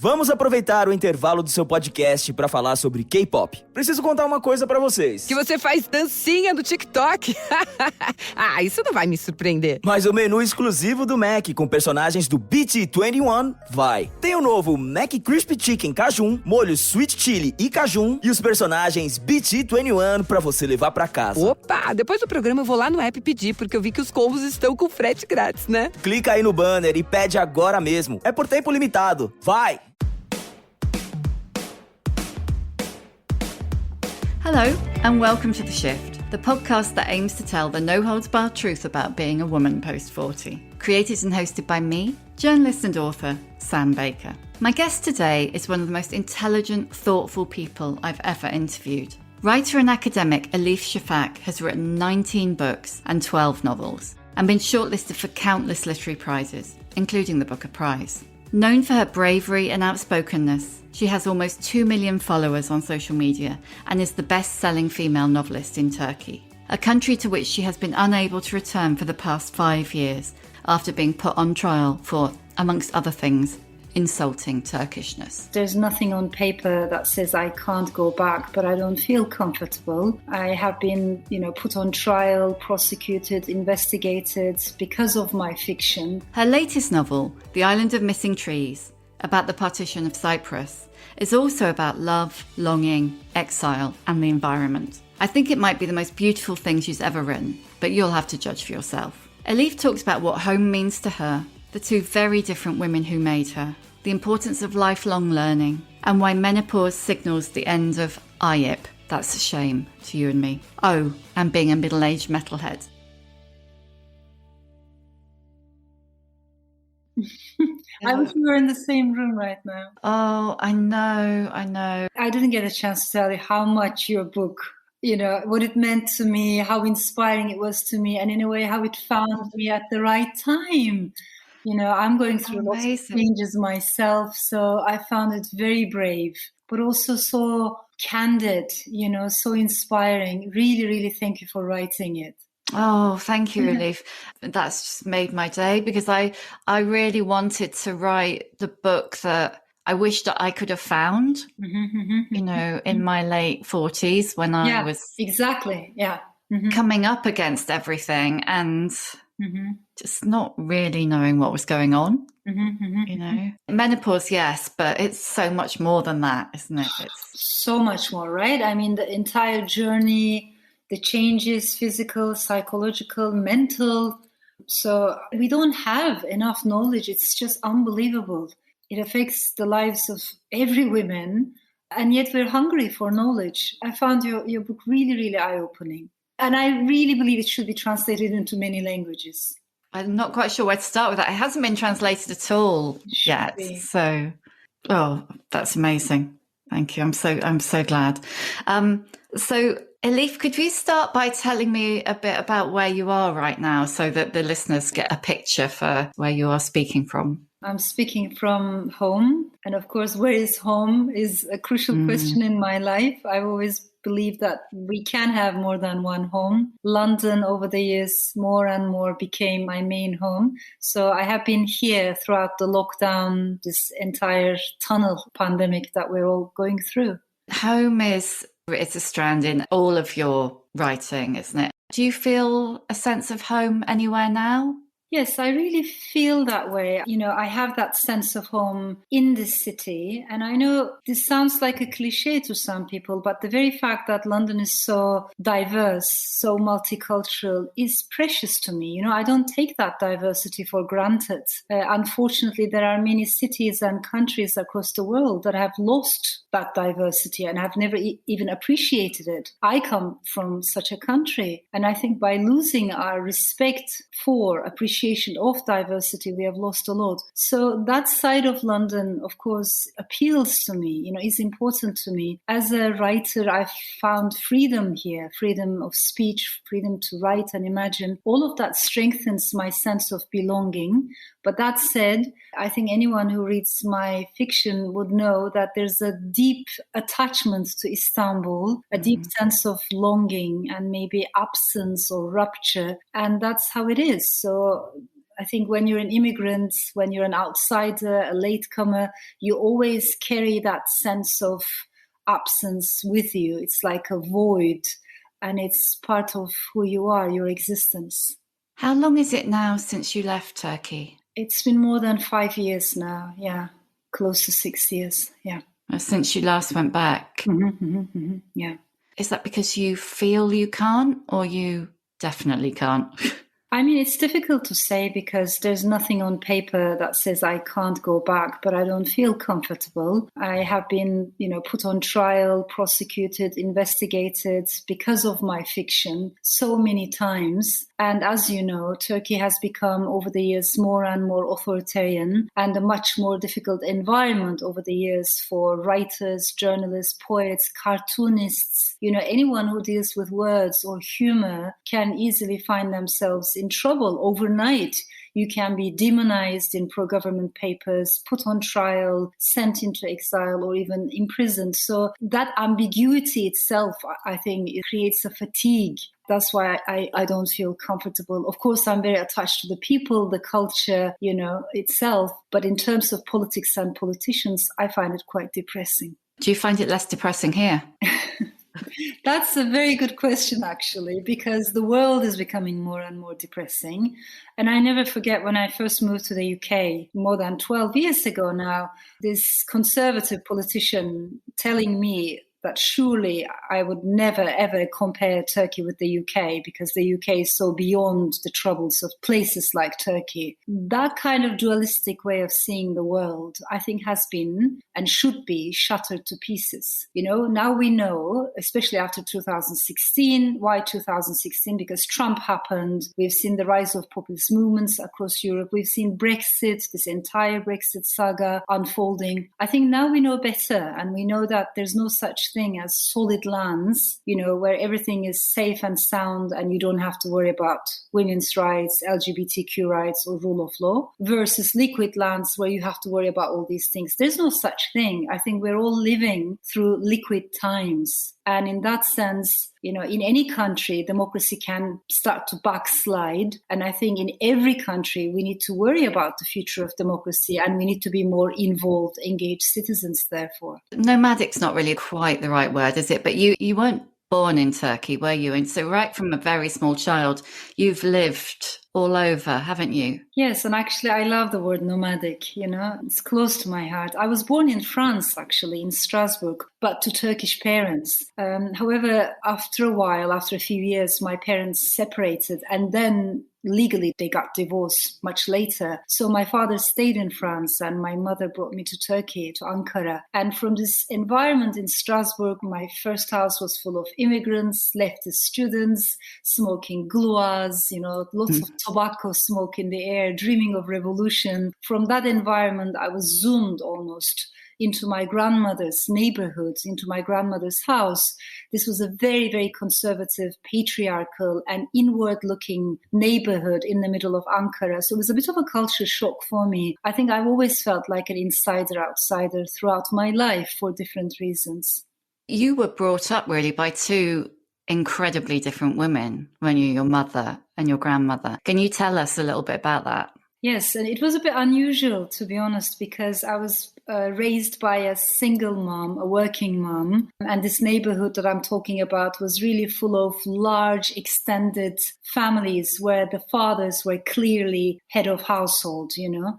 Vamos aproveitar o intervalo do seu podcast para falar sobre K-pop. Preciso contar uma coisa para vocês. Que você faz dancinha no TikTok? Ah, isso não vai me surpreender. Mas o menu exclusivo do Mac com personagens do BT21 vai. Tem o novo Mac Crispy Chicken Cajun, molho Sweet Chili e Cajun e os personagens BT21 para você levar para casa. Opa, depois do programa eu vou lá no app pedir, porque eu vi que os combos estão com frete grátis, né? Clica aí no banner e pede agora mesmo. É por tempo limitado. Vai! Hello, and welcome to The Shift, the podcast that aims to tell the no-holds-barred truth about being a woman post-40. Created and hosted by me, journalist and author, Sam Baker. My guest today is one of the most intelligent, thoughtful people I've ever interviewed. Writer and academic Elif Shafak has written 19 books and 12 novels, and been shortlisted for countless literary prizes, including the Booker Prize. Known for her bravery and outspokenness, she has almost 2 million followers on social media and is the best-selling female novelist in Turkey, a country to which she has been unable to return for the past 5 years after being put on trial for, amongst other things, insulting Turkishness. There's nothing on paper that says I can't go back, but I don't feel comfortable. I have been, put on trial, prosecuted, investigated because of my fiction. Her latest novel, The Island of Missing Trees, about the partition of Cyprus, is also about love, longing, exile, and the environment. I think it might be the most beautiful thing she's ever written, but you'll have to judge for yourself. Elif talks about what home means to her, the two very different women who made her, the importance of lifelong learning, and why menopause signals the end of ayip, that's a shame to you and me. Oh, and being a middle-aged metalhead. I wish we were in the same room right now. Oh, I know. I didn't get a chance to tell you how much your book, what it meant to me, how inspiring it was to me, and in a way how it found me at the right time. I'm going through lots of changes myself, so I found it very brave, but also so candid, so inspiring. Really, really thank you for writing it. Oh, thank you, Elif. That's just made my day, because I really wanted to write the book that I wish that I could have found, in my late 40s when I was exactly, coming up against everything and just not really knowing what was going on. Menopause, yes, but it's so much more than that, isn't it? It's so much more, right? I mean, the entire journey, the changes, physical, psychological, mental. So we don't have enough knowledge. It's just unbelievable. It affects the lives of every woman, and yet we're hungry for knowledge. I found your book really, really eye-opening. And I really believe it should be translated into many languages. I'm not quite sure where to start with that. It hasn't been translated at all yet. So, that's amazing. Thank you. I'm so glad. So, Elif, could you start by telling me a bit about where you are right now so that the listeners get a picture for where you are speaking from? I'm speaking from home. And of course, where is home is a crucial question in my life. I've always believed that we can have more than one home. London, over the years, more and more became my main home. So I have been here throughout the lockdown, this entire tunnel pandemic that we're all going through. Home is a strand in all of your writing, isn't it? Do you feel a sense of home anywhere now? Yes, I really feel that way. I have that sense of home in this city. And I know this sounds like a cliche to some people, but the very fact that London is so diverse, so multicultural is precious to me. I don't take that diversity for granted. Unfortunately, there are many cities and countries across the world that have lost that diversity and have never even appreciated it. I come from such a country. And I think by losing our respect for appreciation of diversity, we have lost a lot. So that side of London, of course, appeals to me, is important to me. As a writer, I've found freedom here, freedom of speech, freedom to write and imagine. All of that strengthens my sense of belonging. But that said, I think anyone who reads my fiction would know that there's a deep attachment to Istanbul, a deep sense of longing and maybe absence or rupture. And that's how it is. So I think when you're an immigrant, when you're an outsider, a latecomer, you always carry that sense of absence with you. It's like a void, and it's part of who you are, your existence. How long is it now since you left Turkey? It's been more than 5 years now. Yeah, close to 6 years. Yeah. Since you last went back. Yeah. Is that because you feel you can't, or you definitely can't? I mean, it's difficult to say because there's nothing on paper that says I can't go back, but I don't feel comfortable. I have been, put on trial, prosecuted, investigated because of my fiction so many times. And as you know, Turkey has become over the years more and more authoritarian and a much more difficult environment over the years for writers, journalists, poets, cartoonists. Anyone who deals with words or humor can easily find themselves in trouble overnight. You can be demonized in pro-government papers, put on trial, sent into exile, or even imprisoned. So that ambiguity itself, I think, it creates a fatigue. That's why I don't feel comfortable. Of course, I'm very attached to the people, the culture, itself. But in terms of politics and politicians, I find it quite depressing. Do you find it less depressing here? That's a very good question, actually, because the world is becoming more and more depressing. And I never forget when I first moved to the UK, more than 12 years ago now, this conservative politician telling me that surely I would never, ever compare Turkey with the UK because the UK is so beyond the troubles of places like Turkey. That kind of dualistic way of seeing the world, I think, has been and should be shattered to pieces. Now we know, especially after 2016, why 2016? Because Trump happened. We've seen the rise of populist movements across Europe. We've seen Brexit, this entire Brexit saga unfolding. I think now we know better, and we know that there's no such thing as solid lands, where everything is safe and sound and you don't have to worry about women's rights, LGBTQ rights, or rule of law, versus liquid lands where you have to worry about all these things. There's no such thing. I think we're all living through liquid times. And in that sense, in any country, democracy can start to backslide. And I think in every country, we need to worry about the future of democracy, and we need to be more involved, engaged citizens, therefore. Nomadic's not really quite the right word, is it? But you weren't born in Turkey, were you? And so right from a very small child, you've lived all over, haven't you? Yes, and actually I love the word nomadic, it's close to my heart. I was born in France, actually, in Strasbourg, but to Turkish parents. However, after a few years, my parents separated, and then legally they got divorced much later. So my father stayed in France and my mother brought me to Turkey, to Ankara. And from this environment in Strasbourg, my first house was full of immigrants, leftist students, smoking gluas, lots of tobacco smoke in the air, dreaming of revolution. From that environment, I was zoomed almost into my grandmother's neighborhood, into my grandmother's house. This was a very, very conservative, patriarchal and inward-looking neighborhood in the middle of Ankara. So it was a bit of a culture shock for me. I think I've always felt like an insider-outsider throughout my life for different reasons. You were brought up really by two incredibly different women, when you're your mother and your grandmother. Can you tell us a little bit about that? Yes, and it was a bit unusual, to be honest, because I was raised by a single mom, a working mom. And this neighborhood that I'm talking about was really full of large, extended families where the fathers were clearly head of household,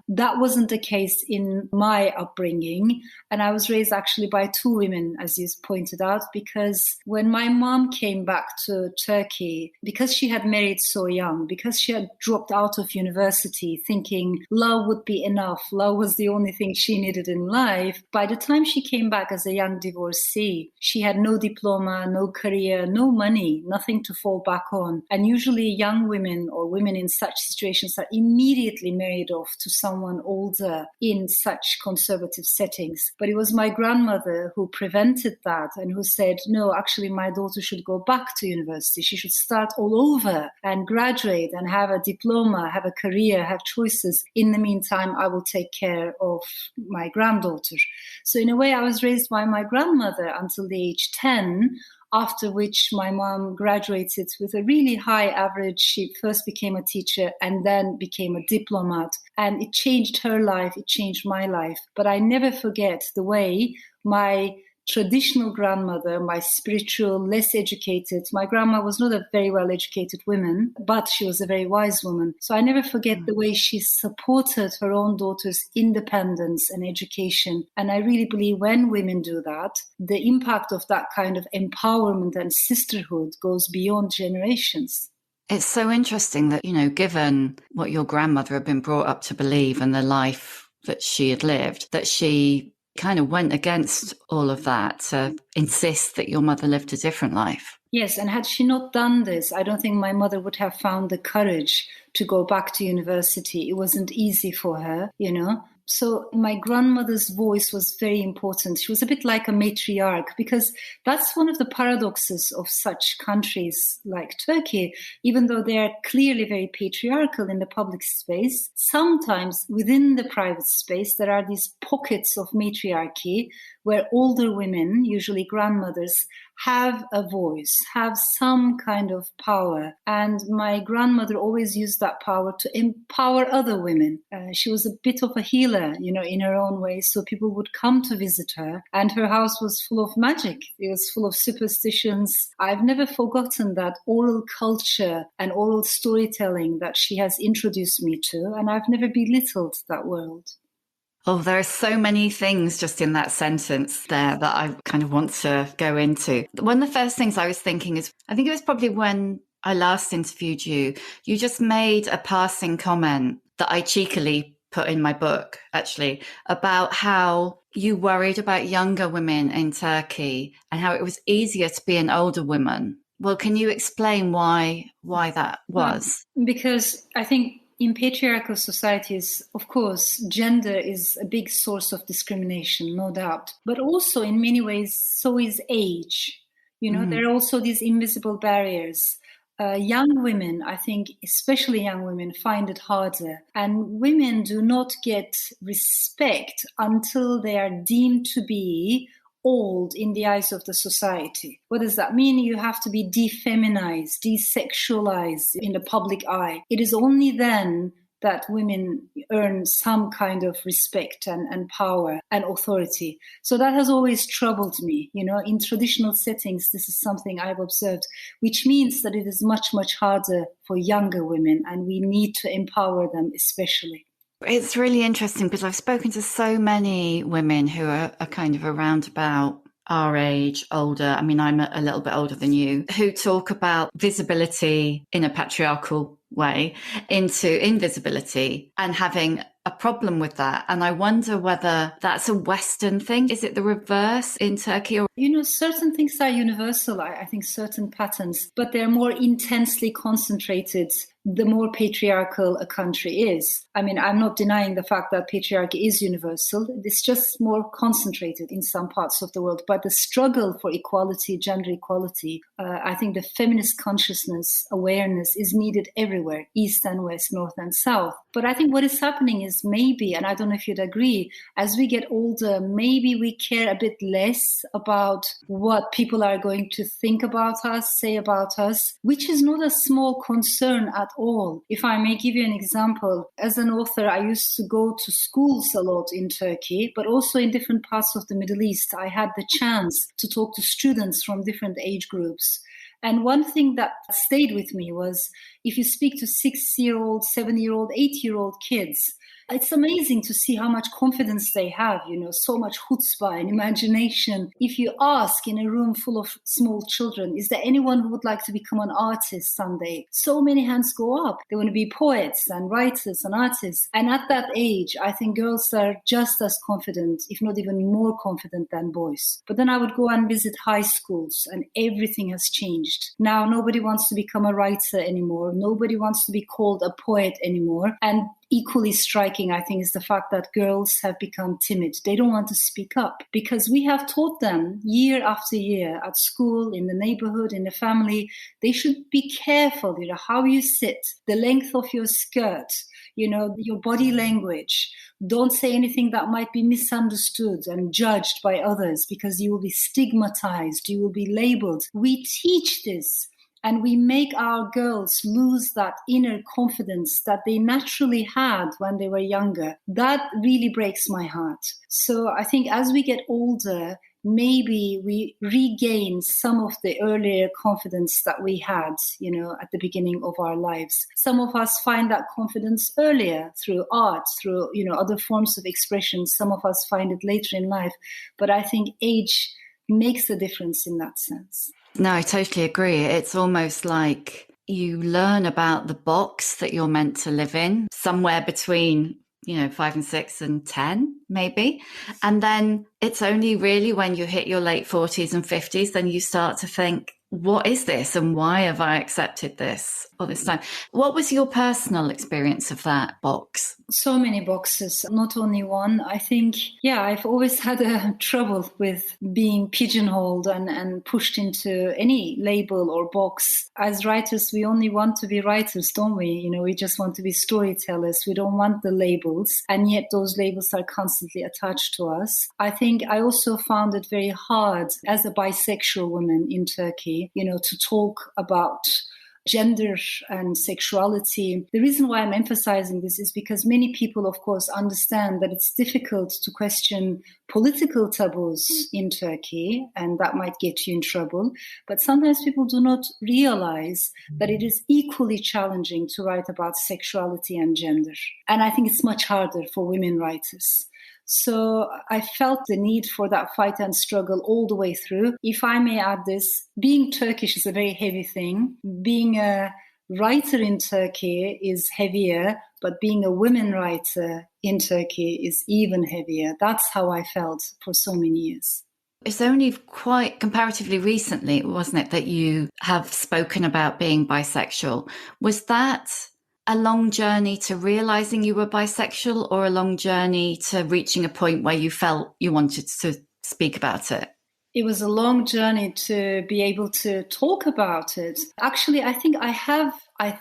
That wasn't the case in my upbringing. And I was raised actually by two women, as you pointed out, because when my mom came back to Turkey, because she had married so young, because she had dropped out of university thinking love would be enough, love was the only thing she needed in life, by the time she came back as a young divorcee, she had no diploma, no career, no money, nothing to fall back on. And usually young women or women in such situations are immediately married off to someone older in such conservative settings. But it was my grandmother who prevented that and who said, no, actually my daughter should go back to university. She should start all over and graduate and have a diploma, have a career, have choices. In the meantime, I will take care of my granddaughter. So in a way, I was raised by my grandmother until the age 10. after which my mom graduated with a really high average. She first became a teacher and then became a diplomat. And it changed her life, it changed my life. But I never forget the way my traditional grandmother, my spiritual, less educated. My grandma was not a very well-educated woman, but she was a very wise woman. So I never forget the way she supported her own daughter's independence and education. And I really believe when women do that, the impact of that kind of empowerment and sisterhood goes beyond generations. It's so interesting that, given what your grandmother had been brought up to believe and the life that she had lived, that she kind of went against all of that to insist that your mother lived a different life. Yes, and had she not done this, I don't think my mother would have found the courage to go back to university. It wasn't easy for her, So my grandmother's voice was very important. She was a bit like a matriarch, because that's one of the paradoxes of such countries like Turkey. Even though they are clearly very patriarchal in the public space, sometimes within the private space, there are these pockets of matriarchy where older women, usually grandmothers, have a voice, have some kind of power. And my grandmother always used that power to empower other women. She was a bit of a healer, in her own way. So people would come to visit her, and her house was full of magic. It was full of superstitions. I've never forgotten that oral culture and oral storytelling that she has introduced me to, and I've never belittled that world. Oh, there are so many things just in that sentence there that I kind of want to go into. One of the first things I was thinking is, I think it was probably when I last interviewed you, you just made a passing comment that I cheekily put in my book, actually, about how you worried about younger women in Turkey and how it was easier to be an older woman. Well, can you explain why that was? Because I think in patriarchal societies, of course, gender is a big source of discrimination, no doubt. But also, in many ways, so is age. There are also these invisible barriers. Young women, I think, especially young women, find it harder. And women do not get respect until they are deemed to be old in the eyes of the society. What does that mean? You have to be defeminized, desexualized in the public eye. It is only then that women earn some kind of respect and power and authority. So that has always troubled me. In traditional settings, this is something I've observed, which means that it is much, much harder for younger women, and we need to empower them especially. It's really interesting because I've spoken to so many women who are kind of around about our age, older. I mean, I'm a little bit older than you, who talk about visibility in a patriarchal way into invisibility and having a problem with that. And I wonder whether that's a Western thing. Is it the reverse in Turkey? Or certain things are universal, I think certain patterns, but they're more intensely concentrated the more patriarchal a country is. I mean, I'm not denying the fact that patriarchy is universal. It's just more concentrated in some parts of the world. But the struggle for equality, gender equality, I think the feminist consciousness, awareness is needed everywhere, east and west, north and south. But I think what is happening is maybe, and I don't know if you'd agree, as we get older, maybe we care a bit less about what people are going to think about us, say about us, which is not a small concern at all. If I may give you an example, as an author, I used to go to schools a lot in Turkey, but also in different parts of the Middle East. I had the chance to talk to students from different age groups. And one thing that stayed with me was if you speak to 6-year-old, 7-year-old, 8-year-old kids, it's amazing to see how much confidence they have, so much chutzpah and imagination. If you ask in a room full of small children, is there anyone who would like to become an artist someday? So many hands go up. They want to be poets and writers and artists. And at that age, I think girls are just as confident, if not even more confident than boys. But then I would go and visit high schools and everything has changed. Now nobody wants to become a writer anymore. Nobody wants to be called a poet anymore. And equally striking, I think, is the fact that girls have become timid. They don't want to speak up because we have taught them year after year at school, in the neighborhood, in the family, they should be careful, how you sit, the length of your skirt, your body language. Don't say anything that might be misunderstood and judged by others because you will be stigmatized, you will be labeled. We teach this. And we make our girls lose that inner confidence that they naturally had when they were younger. That really breaks my heart. So I think as we get older, maybe we regain some of the earlier confidence that we had, at the beginning of our lives. Some of us find that confidence earlier through art, through, other forms of expression. Some of us find it later in life. But I think age makes a difference in that sense. No, I totally agree. It's almost like you learn about the box that you're meant to live in, somewhere between, 5 and 6 and 10, maybe. And then it's only really when you hit your late 40s and 50s, then you start to think, what is this and why have I accepted this all this time? What was your personal experience of that box? So many boxes, not only one. I think, I've always had a trouble with being pigeonholed and pushed into any label or box. As writers, we only want to be writers, don't we? We just want to be storytellers. We don't want the labels. And yet those labels are constantly attached to us. I think I also found it very hard as a bisexual woman in Turkey, to talk about gender and sexuality. The reason why I'm emphasizing this is because many people, of course, understand that it's difficult to question political taboos in Turkey, and that might get you in trouble. But sometimes people do not realize that it is equally challenging to write about sexuality and gender. And I think it's much harder for women writers. So I felt the need for that fight and struggle all the way through. If I may add this, being Turkish is a very heavy thing. Being a writer in Turkey is heavier, but being a women writer in Turkey is even heavier. That's how I felt for so many years. It's only quite comparatively recently, wasn't it, that you have spoken about being bisexual. Was that a long journey to realizing you were bisexual, or a long journey to reaching a point where you felt you wanted to speak about it? It was a long journey to be able to talk about it. Actually, I think I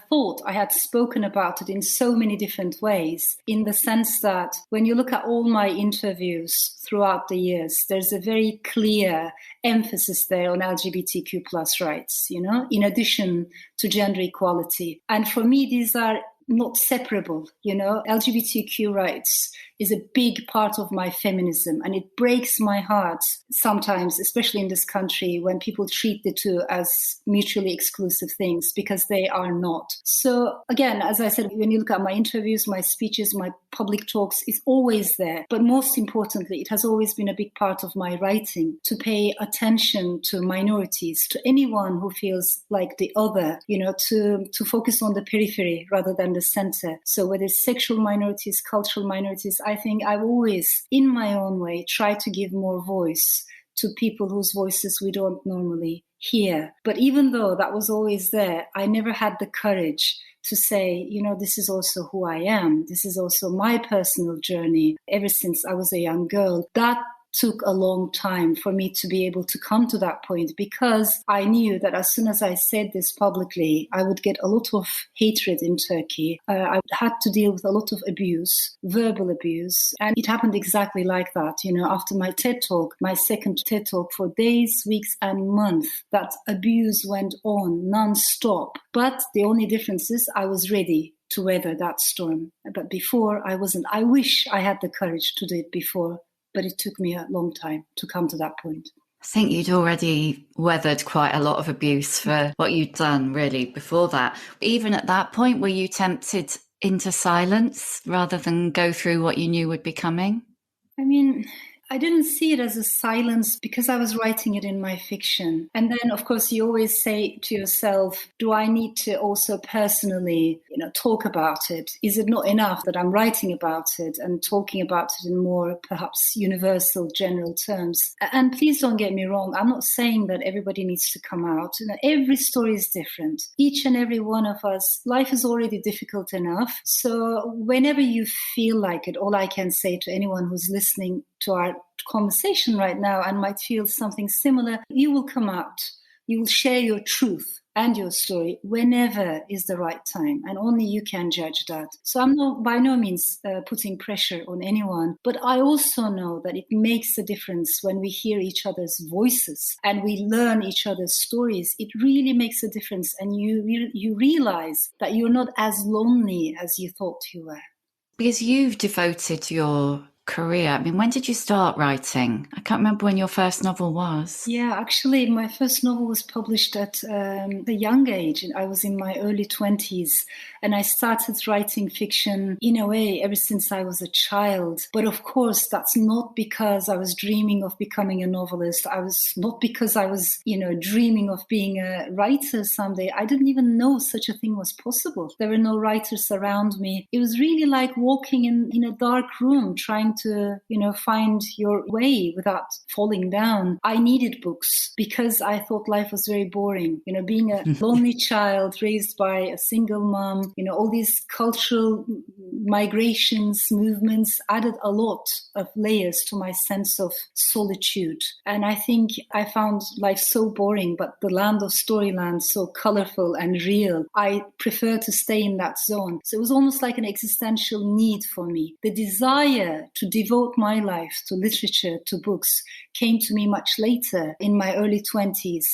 thought I had spoken about it in so many different ways, in the sense that when you look at all my interviews throughout the years, there's a very clear emphasis there on LGBTQ plus rights, in addition to gender equality. And for me, these are not separable, LGBTQ rights is a big part of my feminism, and it breaks my heart sometimes, especially in this country, when people treat the two as mutually exclusive things, because they are not. So again, as I said, when you look at my interviews, my speeches, my public talks, it's always there. But most importantly, it has always been a big part of my writing to pay attention to minorities, to anyone who feels like the other, to focus on the periphery rather than the center. So whether it's sexual minorities, cultural minorities, I think I've always, in my own way, tried to give more voice to people whose voices we don't normally hear. But even though that was always there, I never had the courage to say, this is also who I am. This is also my personal journey ever since I was a young girl. That took a long time for me to be able to come to that point, because I knew that as soon as I said this publicly, I would get a lot of hatred in Turkey. I had to deal with a lot of abuse, verbal abuse. And it happened exactly like that. After my TED Talk, my second TED Talk, for days, weeks and months, that abuse went on non-stop. But the only difference is I was ready to weather that storm. But before, I wasn't. I wish I had the courage to do it before. But it took me a long time to come to that point. I think you'd already weathered quite a lot of abuse for what you'd done really before that. Even at that point, were you tempted into silence rather than go through what you knew would be coming? I mean, I didn't see it as a silence because I was writing it in my fiction. And then, of course, you always say to yourself, do I need to also personally, talk about it? Is it not enough that I'm writing about it and talking about it in more perhaps universal, general terms? And please don't get me wrong. I'm not saying that everybody needs to come out. Every story is different. Each and every one of us, life is already difficult enough. So whenever you feel like it, all I can say to anyone who's listening to our conversation right now and might feel something similar, you will come out. You will share your truth and your story whenever is the right time, and only you can judge that. So I'm by no means putting pressure on anyone, but I also know that it makes a difference when we hear each other's voices and we learn each other's stories. It really makes a difference, and you realize that you're not as lonely as you thought you were. Because you've devoted your career. I mean, when did you start writing? I can't remember when your first novel was. Yeah, actually, my first novel was published at a young age. I was in my early 20s, and I started writing fiction in a way ever since I was a child. But of course, that's not because I was dreaming of becoming a novelist. I was not because I was, dreaming of being a writer someday. I didn't even know such a thing was possible. There were no writers around me. It was really like walking in a dark room, trying to, find your way without falling down. I needed books because I thought life was very boring. Being a lonely child raised by a single mom, all these cultural migrations, movements added a lot of layers to my sense of solitude. And I think I found life so boring, but the land of Storyland so colorful and real. I prefer to stay in that zone. So it was almost like an existential need for me. The desire to devote my life to literature, to books, came to me much later in my early 20s.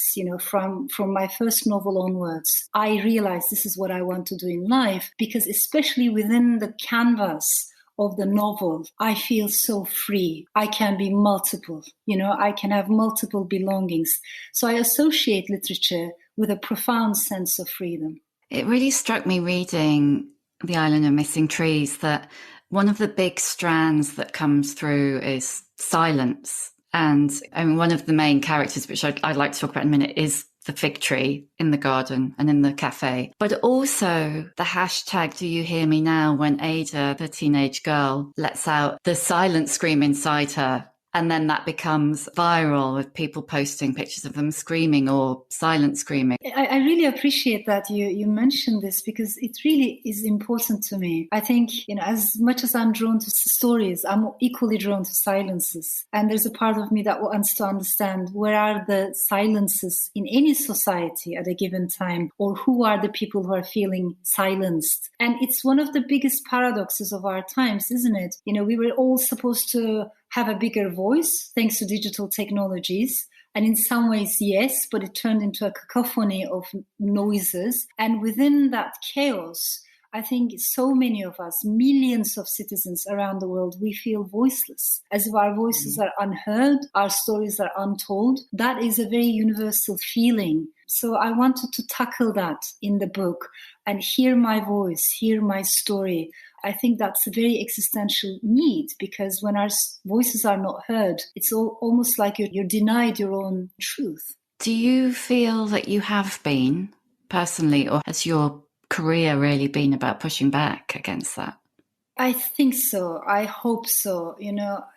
From my first novel onwards, I realized this is what I want to do in life, because especially within the canvas of the novel, I feel so free. I can be multiple, I can have multiple belongings. So I associate literature with a profound sense of freedom. It really struck me reading The Island of Missing Trees that one of the big strands that comes through is silence. And one of the main characters, which I'd like to talk about in a minute, is the fig tree in the garden and in the cafe. But also the hashtag "Do You Hear Me Now?" when Ada, the teenage girl, lets out the silent scream inside her. And then that becomes viral with people posting pictures of them screaming or silent screaming. I really appreciate that you mentioned this, because it really is important to me. I think, as much as I'm drawn to stories, I'm equally drawn to silences. And there's a part of me that wants to understand where are the silences in any society at a given time, or who are the people who are feeling silenced. And it's one of the biggest paradoxes of our times, isn't it? We were all supposed to have a bigger voice thanks to digital technologies. And in some ways, yes, but it turned into a cacophony of noises. And within that chaos, I think so many of us, millions of citizens around the world, we feel voiceless, as if our voices are unheard, our stories are untold. That is a very universal feeling. So I wanted to tackle that in the book and hear my voice, hear my story. I think that's a very existential need, because when our voices are not heard, it's almost like you're denied your own truth. Do you feel that you have been personally, or has your career really been about pushing back against that? I think so. I hope so,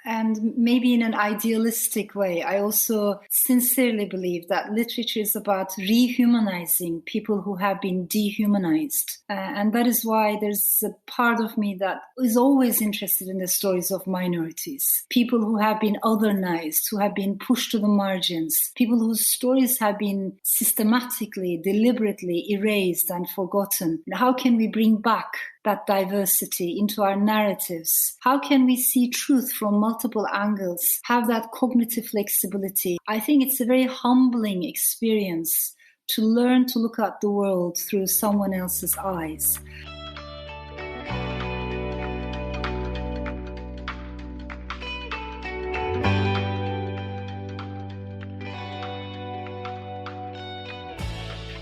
and maybe in an idealistic way. I also sincerely believe that literature is about rehumanizing people who have been dehumanized. And that is why there's a part of me that is always interested in the stories of minorities, people who have been othernized, who have been pushed to the margins, people whose stories have been systematically, deliberately erased and forgotten. And how can we bring back that diversity into our narratives? How can we see truth from multiple angles, have that cognitive flexibility? I think it's a very humbling experience to learn to look at the world through someone else's eyes.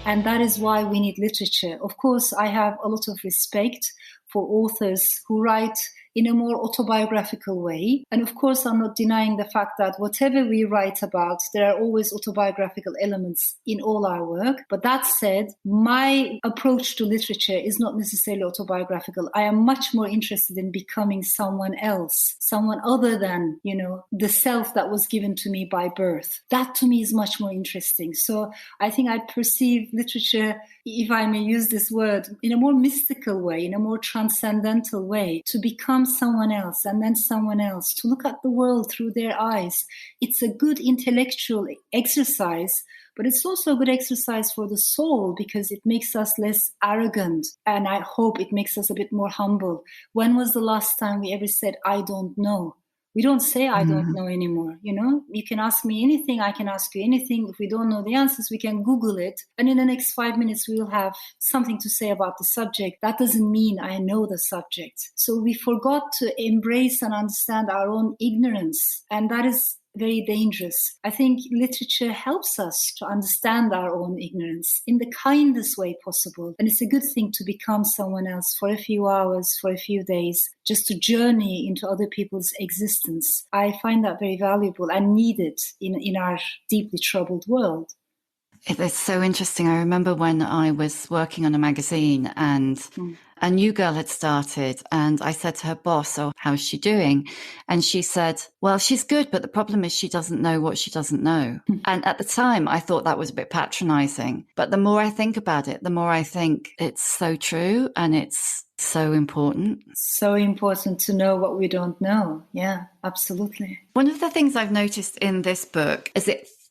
And that is why we need literature. Of course, I have a lot of respect for authors who write in a more autobiographical way. And of course, I'm not denying the fact that whatever we write about, there are always autobiographical elements in all our work. But that said, my approach to literature is not necessarily autobiographical. I am much more interested in becoming someone else, someone other than, the self that was given to me by birth. That to me is much more interesting. So I think I perceive literature, if I may use this word, in a more mystical way, in a more transcendental way, to become someone else and then someone else, to look at the world through their eyes. It's a good intellectual exercise, but it's also a good exercise for the soul because it makes us less arrogant, and I hope it makes us a bit more humble. When was the last time we ever said, I don't know? We don't say, I don't know anymore. You can ask me anything. I can ask you anything. If we don't know the answers, we can Google it. And in the next 5 minutes, we will have something to say about the subject. That doesn't mean I know the subject. So we forgot to embrace and understand our own ignorance. And that is very dangerous. I think literature helps us to understand our own ignorance in the kindest way possible. And it's a good thing to become someone else for a few hours, for a few days, just to journey into other people's existence. I find that very valuable and needed in our deeply troubled world. It is so interesting. I remember when I was working on a magazine and a new girl had started, and I said to her boss, "Oh, how's she doing?" And she said, "Well, she's good, but the problem is she doesn't know what she doesn't know." And at the time, I thought that was a bit patronizing. But the more I think about it, the more I think it's so true and it's so important. So important to know what we don't know. Yeah, absolutely. One of the things I've noticed in this book is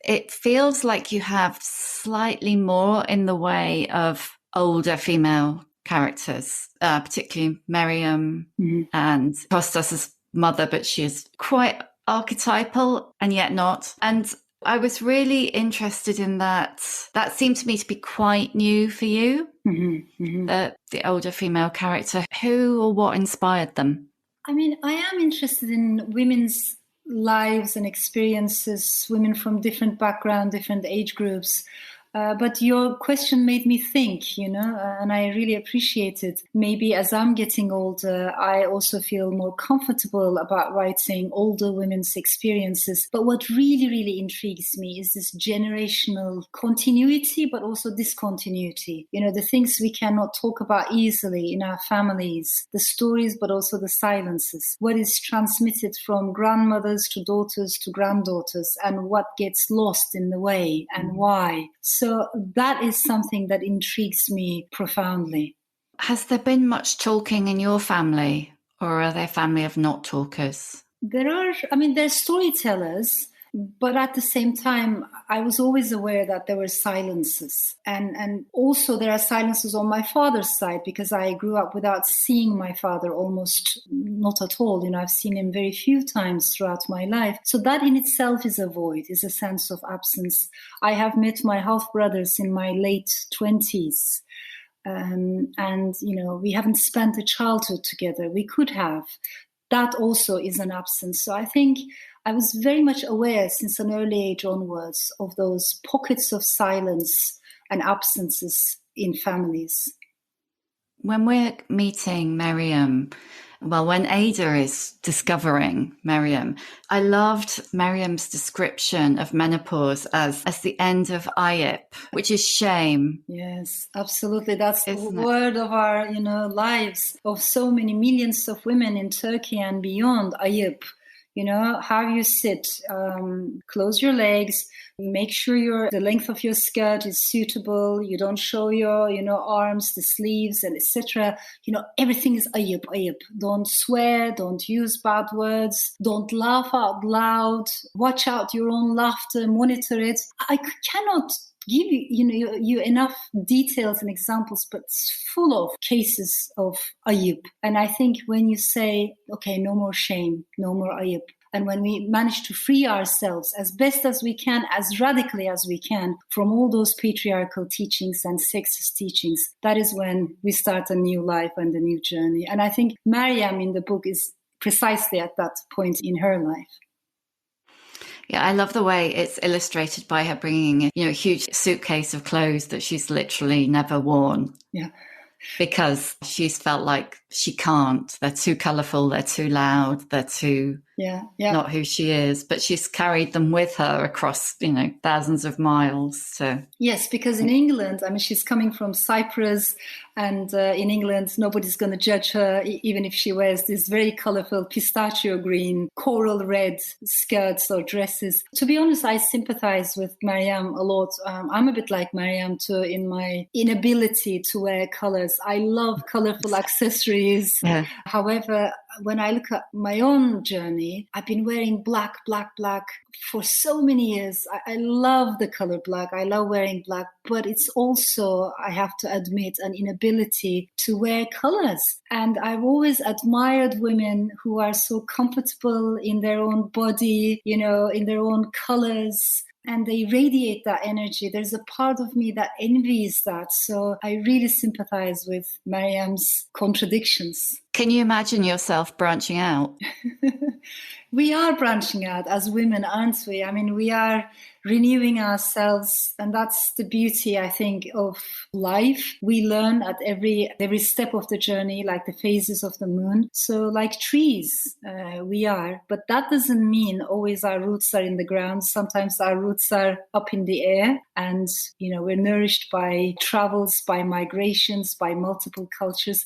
it feels like you have slightly more in the way of older female characters, particularly Miriam and Kostas's mother, but she is quite archetypal and yet not. And I was really interested in that. That seemed to me to be quite new for you, the older female character. Who or what inspired them? I mean, I am interested in women's lives and experiences, women from different backgrounds, different age groups. But your question made me think, and I really appreciate it. Maybe as I'm getting older, I also feel more comfortable about writing older women's experiences. But what really, really intrigues me is this generational continuity, but also discontinuity. The things we cannot talk about easily in our families, the stories, but also the silences. What is transmitted from grandmothers to daughters to granddaughters, and what gets lost in the way and why. So that is something that intrigues me profoundly. Has there been much talking in your family, or are they a family of not talkers? There's storytellers, but at the same time, I was always aware that there were silences. And also there are silences on my father's side, because I grew up without seeing my father almost not at all. I've seen him very few times throughout my life. So that in itself is a void, is a sense of absence. I have met my half-brothers in my late 20s. We haven't spent a childhood together. We could have. That also is an absence. So I think I was very much aware since an early age onwards of those pockets of silence and absences in families. When we're meeting Miriam, when Ada is discovering Miriam, I loved Miriam's description of menopause as the end of ayip, which is shame. Yes, absolutely. That's the word of our, lives, of so many millions of women in Turkey and beyond, ayip. How you sit, close your legs, make sure the length of your skirt is suitable. You don't show your, arms, the sleeves, and etc. Everything is ayip. Don't swear, don't use bad words, don't laugh out loud, watch out your own laughter, monitor it. I cannot give you enough details and examples, but it's full of cases of ayip. And I think when you say, okay, no more shame, no more ayip, and when we manage to free ourselves as best as we can, as radically as we can, from all those patriarchal teachings and sexist teachings, that is when we start a new life and a new journey. And I think Mariam in the book is precisely at that point in her life. Yeah, I love the way it's illustrated by her bringing a huge suitcase of clothes that she's literally never worn. Yeah. because she's felt like she can't. They're too colourful, they're too loud, they're too not who she is. But she's carried them with her across, thousands of miles. So yes, because in England, I mean, she's coming from Cyprus, and in England, nobody's going to judge her, even if she wears these very colourful pistachio green, coral red skirts or dresses. To be honest, I sympathise with Mariam a lot. I'm a bit like Mariam too in my inability to wear colours. I love colourful accessories. Yeah. However, when I look at my own journey, I've been wearing black for so many years. I love the color black. I love wearing black, but it's also, I have to admit, an inability to wear colors. And I've always admired women who are so comfortable in their own body, in their own colors, and they radiate that energy. There's a part of me that envies that. So I really sympathize with Mariam's contradictions. Can you imagine yourself branching out? We are branching out as women, aren't we? I mean, we are renewing ourselves, and that's the beauty, I think, of life. We learn at every step of the journey, like the phases of the moon. So like trees, we are. But that doesn't mean always our roots are in the ground. Sometimes our roots are up in the air, and, we're nourished by travels, by migrations, by multiple cultures.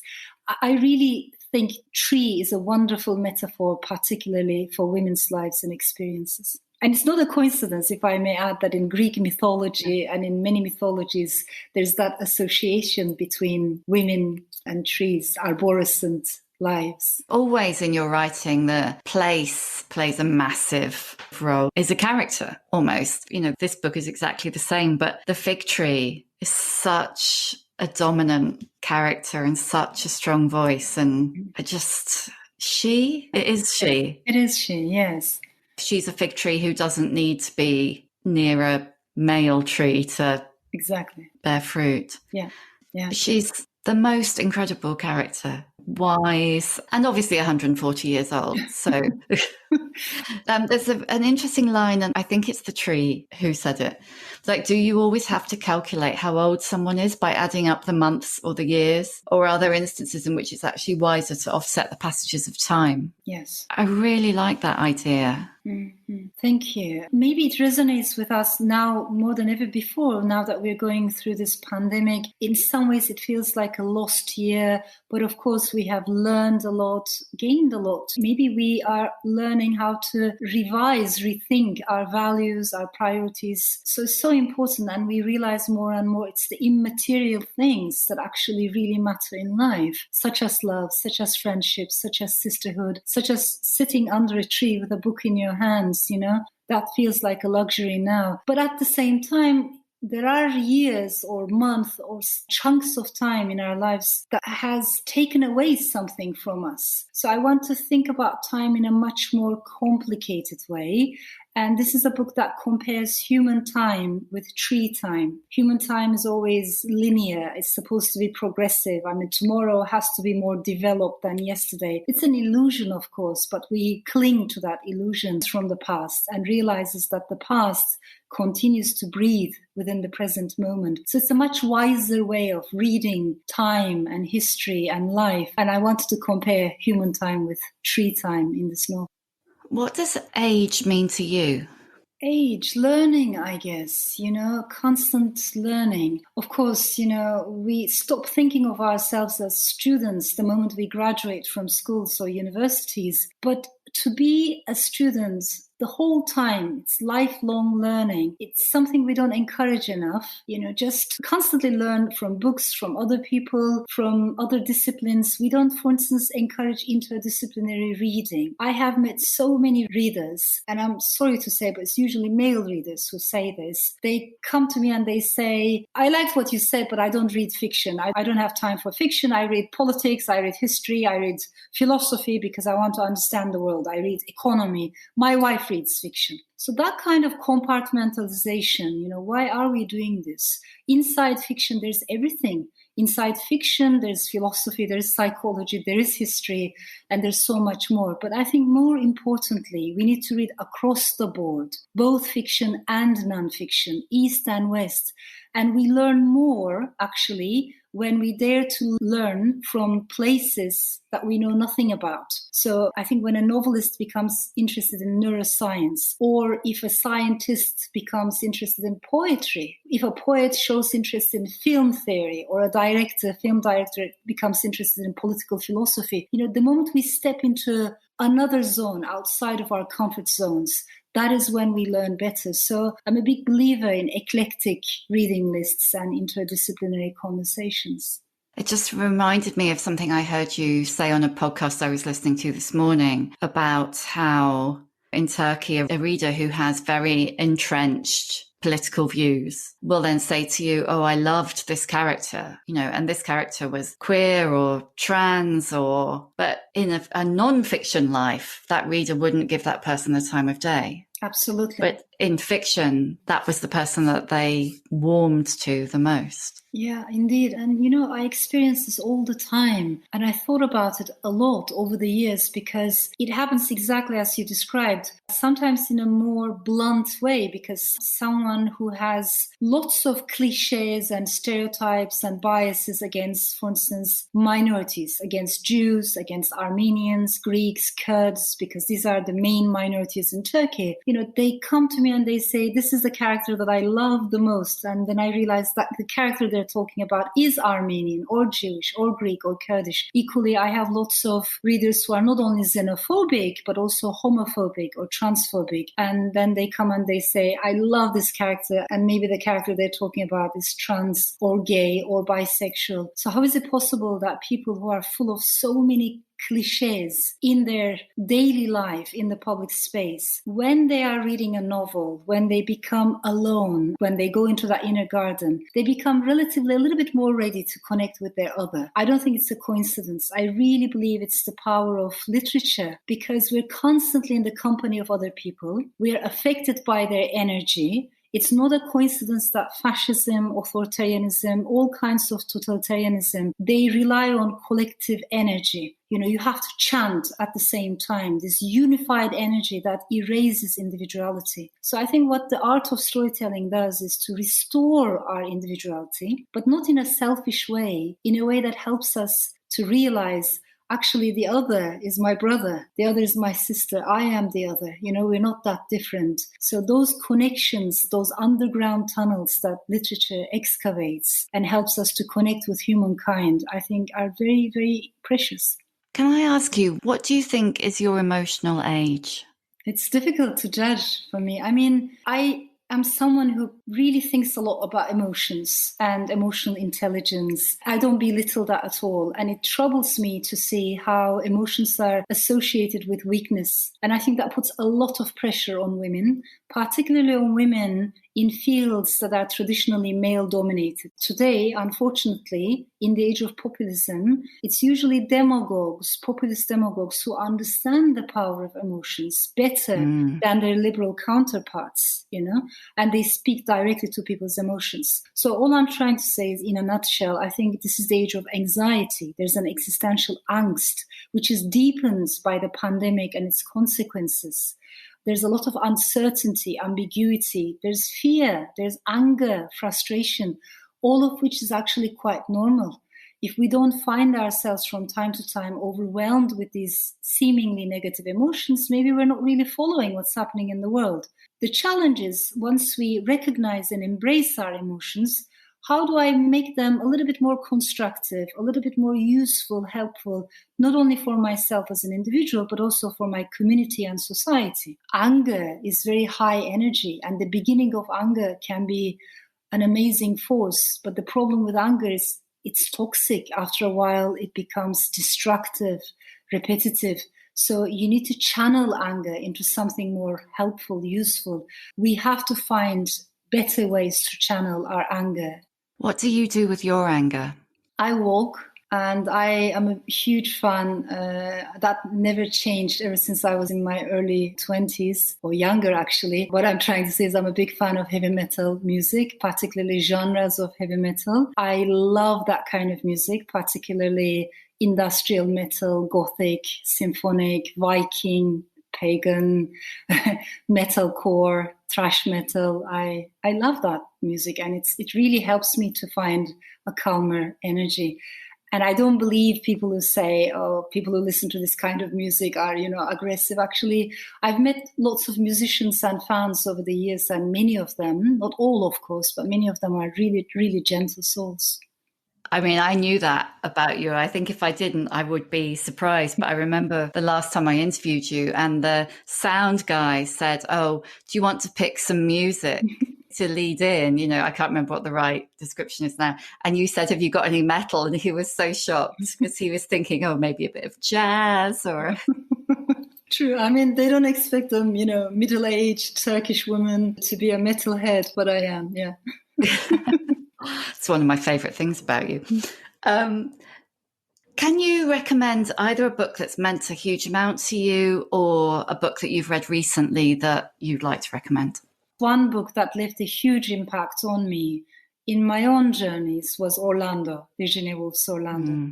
I really think tree is a wonderful metaphor, particularly for women's lives and experiences. And it's not a coincidence, if I may add, that in Greek mythology and in many mythologies, there's that association between women and trees, arborescent lives. Always in your writing, the place plays a massive role. Is a character, almost. This book is exactly the same, but the fig tree is such a dominant character and such a strong voice. And it is she, yes. She's a fig tree who doesn't need to be near a male tree to bear fruit. Yeah. She's the most incredible character, wise, and obviously 140 years old. So there's an interesting line, and I think it's the tree who said it. It's like, do you always have to calculate how old someone is by adding up the months or the years? Or are there instances in which it's actually wiser to offset the passages of time? Yes. I really like that idea. Mm-hmm. Thank you. Maybe it resonates with us now more than ever before, now that we're going through this pandemic. In some ways, it feels like a lost year, but of course, we have learned a lot, gained a lot. Maybe we are learning how to revise, rethink our values, our priorities. So it's so important, and we realize more and more it's the immaterial things that actually really matter in life, such as love, such as friendship, such as sisterhood, such as sitting under a tree with a book in your hands, that feels like a luxury now. But at the same time, there are years or months or chunks of time in our lives that has taken away something from us. So I want to think about time in a much more complicated way. And this is a book that compares human time with tree time. Human time is always linear. It's supposed to be progressive. I mean, tomorrow has to be more developed than yesterday. It's an illusion, of course, but we cling to that illusion from the past and realizes that the past continues to breathe within the present moment. So it's a much wiser way of reading time and history and life. And I wanted to compare human time with tree time in this novel. What does age mean to you? Age, learning, I guess, constant learning. Of course, we stop thinking of ourselves as students the moment we graduate from schools or universities. But to be a student the whole time, it's lifelong learning. It's something we don't encourage enough, just constantly learn from books, from other people, from other disciplines. We don't, for instance, encourage interdisciplinary reading. I have met so many readers, and I'm sorry to say, but it's usually male readers who say this. They come to me and they say, I liked what you said, but I don't read fiction. I don't have time for fiction. I read politics, I read history, I read philosophy because I want to understand the world. I read economy. My wife reads fiction. So that kind of compartmentalization, why are we doing this? Inside fiction, there's everything. Inside fiction, there's philosophy, there's psychology, there is history, and there's so much more. But I think more importantly, we need to read across the board, both fiction and nonfiction, East and West. And we learn more, actually, when we dare to learn from places that we know nothing about. So I think when a novelist becomes interested in neuroscience, or if a scientist becomes interested in poetry, if a poet shows interest in film theory, or a film director becomes interested in political philosophy, the moment we step into another zone outside of our comfort zones, that is when we learn better. So I'm a big believer in eclectic reading lists and interdisciplinary conversations. It just reminded me of something I heard you say on a podcast I was listening to this morning about how in Turkey, a reader who has very entrenched political views will then say to you, oh, I loved this character, and this character was queer or trans but in a non-fiction life, that reader wouldn't give that person the time of day. Absolutely. But in fiction, that was the person that they warmed to the most. Yeah, indeed. And, I experience this all the time. And I thought about it a lot over the years because it happens exactly as you described, sometimes in a more blunt way, because someone who has lots of cliches and stereotypes and biases against, for instance, minorities, against Jews, against Armenians, Greeks, Kurds, because these are the main minorities in Turkey, they come to me and they say, this is the character that I love the most. And then I realize that the character they're talking about is Armenian or Jewish or Greek or Kurdish. Equally, I have lots of readers who are not only xenophobic, but also homophobic or transphobic. And then they come and they say, I love this character. And maybe the character they're talking about is trans or gay or bisexual. So how is it possible that people who are full of so many cliches in their daily life in the public space, when they are reading a novel, when they become alone, when they go into that inner garden, they become relatively a little bit more ready to connect with their other? I don't think it's a coincidence. I really believe it's the power of literature, because we're constantly in the company of other people. We're affected by their energy. It's not a coincidence that fascism, authoritarianism, all kinds of totalitarianism, they rely on collective energy. You have to chant at the same time, this unified energy that erases individuality. So I think what the art of storytelling does is to restore our individuality, but not in a selfish way, in a way that helps us to realize actually the other is my brother, the other is my sister, I am the other, we're not that different. So those connections, those underground tunnels that literature excavates and helps us to connect with humankind, I think are very, very precious. Can I ask you, what do you think is your emotional age? It's difficult to judge for me. I'm someone who really thinks a lot about emotions and emotional intelligence. I don't belittle that at all. And it troubles me to see how emotions are associated with weakness. And I think that puts a lot of pressure on women, particularly on women in fields that are traditionally male-dominated. Today, unfortunately, in the age of populism, it's usually demagogues, populist demagogues, who understand the power of emotions better than their liberal counterparts, and they speak directly to people's emotions. So all I'm trying to say is, in a nutshell, I think this is the age of anxiety. There's an existential angst, which is deepened by the pandemic and its consequences. There's a lot of uncertainty, ambiguity. There's fear, there's anger, frustration, all of which is actually quite normal. If we don't find ourselves from time to time overwhelmed with these seemingly negative emotions, maybe we're not really following what's happening in the world. The challenge is, once we recognize and embrace our emotions, how do I make them a little bit more constructive, a little bit more useful, helpful, not only for myself as an individual, but also for my community and society? Anger is very high energy, and the beginning of anger can be an amazing force. But the problem with anger is it's toxic. After a while, it becomes destructive, repetitive. So you need to channel anger into something more helpful, useful. We have to find better ways to channel our anger. What do you do with your anger? I walk, and I am a huge fan. That never changed ever since I was in my early 20s, or younger actually. What I'm trying to say is I'm a big fan of heavy metal music, particularly genres of heavy metal. I love that kind of music, particularly industrial metal, gothic, symphonic, Viking, pagan, metalcore, thrash metal. I love that music, and it really helps me to find a calmer energy. And I don't believe people who say, oh, people who listen to this kind of music are, aggressive. Actually, I've met lots of musicians and fans over the years, and many of them, not all, of course, but many of them are really, really gentle souls. I mean, I knew that about you. I think if I didn't, I would be surprised. But I remember the last time I interviewed you and the sound guy said, oh, do you want to pick some music to lead in? I can't remember what the right description is now. And you said, have you got any metal? And he was so shocked because he was thinking, oh, maybe a bit of jazz or... True. I mean, they don't expect a, middle-aged Turkish woman to be a metalhead, but I am, yeah. It's one of my favourite things about you. Can you recommend either a book that's meant a huge amount to you or a book that you've read recently that you'd like to recommend? One book that left a huge impact on me in my own journeys was Orlando, Virginia Woolf's Orlando.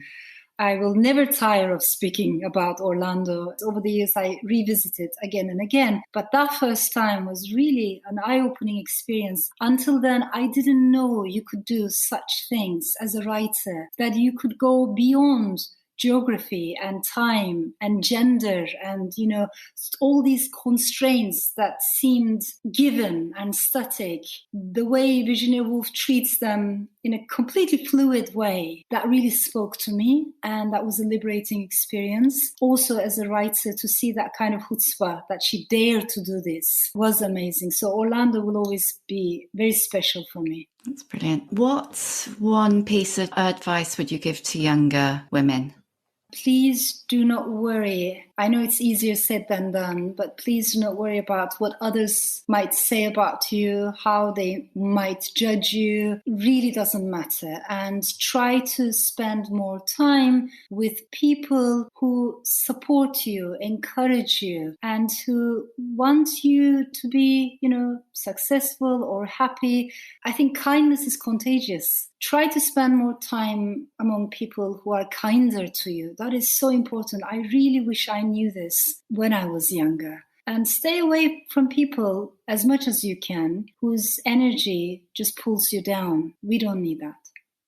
I will never tire of speaking about Orlando. Over the years, I revisited again and again. But that first time was really an eye-opening experience. Until then, I didn't know you could do such things as a writer, that you could go beyond geography and time and gender and, all these constraints that seemed given and static. The way Virginia Woolf treats them in a completely fluid way, that really spoke to me, and that was a liberating experience. Also, as a writer, to see that kind of chutzpah, that she dared to do this, was amazing. So Orlando will always be very special for me. That's brilliant. What one piece of advice would you give to younger women? Please do not worry. I know it's easier said than done, but please do not worry about what others might say about you, how they might judge you. It really doesn't matter. And try to spend more time with people who support you, encourage you, and who want you to be, successful or happy. I think kindness is contagious. Try to spend more time among people who are kinder to you. That is so important. I really wish I knew this when I was younger. And stay away from people as much as you can whose energy just pulls you down. We don't need that.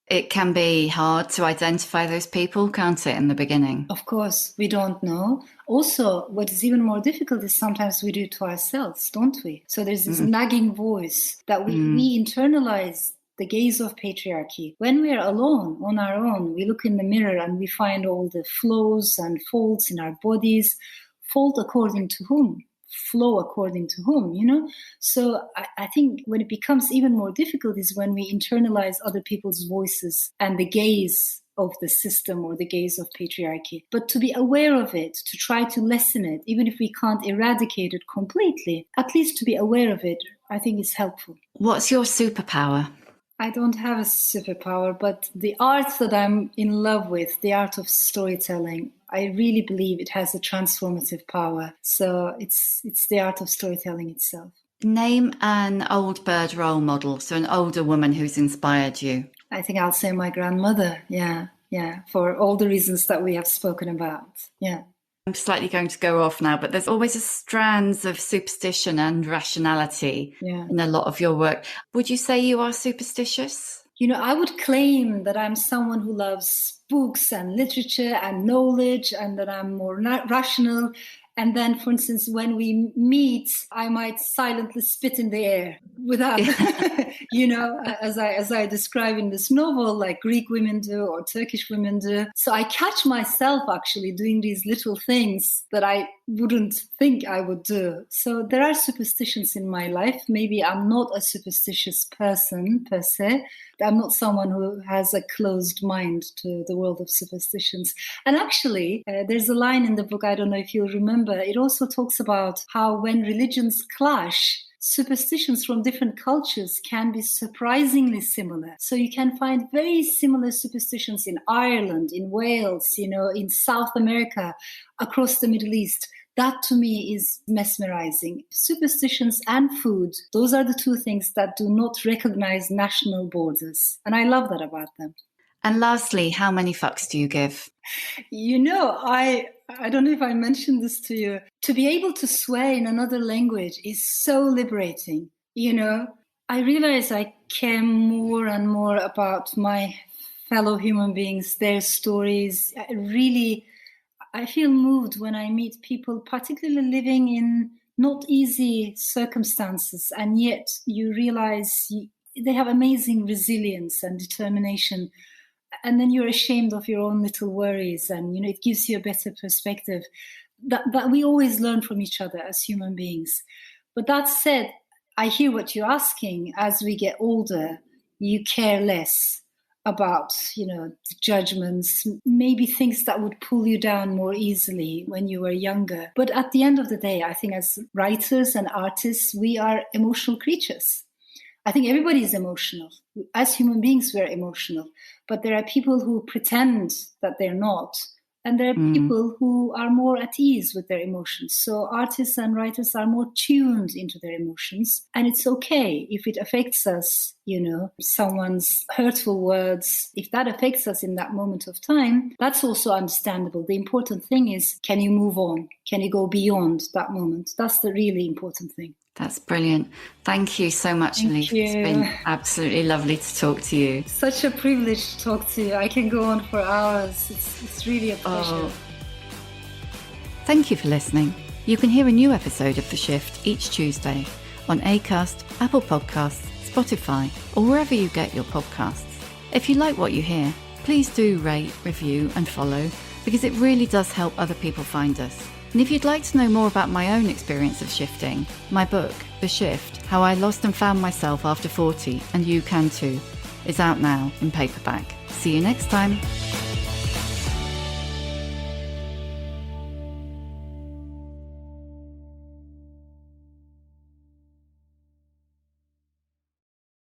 It can be hard to identify those people, can't it, in the beginning? Of course, we don't know. Also, what is even more difficult is sometimes we do it to ourselves, don't we? So there's this nagging voice that we internalize the gaze of patriarchy. When we are alone, on our own, we look in the mirror and we find all the flaws and faults in our bodies. Fault according to whom? Flow according to whom, So I think when it becomes even more difficult is when we internalize other people's voices and the gaze of the system or the gaze of patriarchy. But to be aware of it, to try to lessen it, even if we can't eradicate it completely, at least to be aware of it, I think is helpful. What's your superpower? I don't have a superpower, but the art that I'm in love with, the art of storytelling, I really believe it has a transformative power. So it's the art of storytelling itself. Name an old bird role model, so an older woman who's inspired you. I think I'll say my grandmother. Yeah, for all the reasons that we have spoken about. Yeah. I'm slightly going to go off now, but there's always a strands of superstition and rationality in a lot of your work. Would you say you are superstitious? I would claim that I'm someone who loves books and literature and knowledge, and that I'm more rational. And then, for instance, when we meet, I might silently spit in the air without, as I describe in this novel, like Greek women do or Turkish women do. So I catch myself actually doing these little things that I wouldn't think I would do. So there are superstitions in my life. Maybe I'm not a superstitious person per se. I'm not someone who has a closed mind to the world of superstitions. And actually, there's a line in the book, I don't know if you'll remember, it also talks about how when religions clash, superstitions from different cultures can be surprisingly similar. So you can find very similar superstitions in Ireland, in Wales, in South America, across the Middle East. That to me is mesmerizing. Superstitions and food, those are the two things that do not recognize national borders. And I love that about them. And lastly, how many fucks do you give? I don't know if I mentioned this to you. To be able to swear in another language is so liberating. I realize I care more and more about my fellow human beings, their stories. I feel moved when I meet people, particularly living in not easy circumstances, and yet you realize they have amazing resilience and determination. And then you're ashamed of your own little worries, and it gives you a better perspective that we always learn from each other as human beings. But that said, I hear what you're asking. As we get older, you care less about the judgments, maybe things that would pull you down more easily when you were younger. But at the end of the day, I think as writers and artists, we are emotional creatures. I think everybody is emotional. As human beings, we're emotional. But there are people who pretend that they're not. And there are people who are more at ease with their emotions. So artists and writers are more tuned into their emotions. And it's okay if it affects us, someone's hurtful words. If that affects us in that moment of time, that's also understandable. The important thing is, can you move on? Can you go beyond that moment? That's the really important thing. That's brilliant. Thank you so much, Elif. It's been absolutely lovely to talk to you. Such a privilege to talk to you. I can go on for hours. It's really a pleasure. Thank you for listening. You can hear a new episode of The Shift each Tuesday on Acast, Apple Podcasts, Spotify, or wherever you get your podcasts. If you like what you hear, please do rate, review and follow, because it really does help other people find us. And if you'd like to know more about my own experience of shifting, my book, The Shift, How I Lost and Found Myself After 40, and you can too, is out now in paperback. See you next time.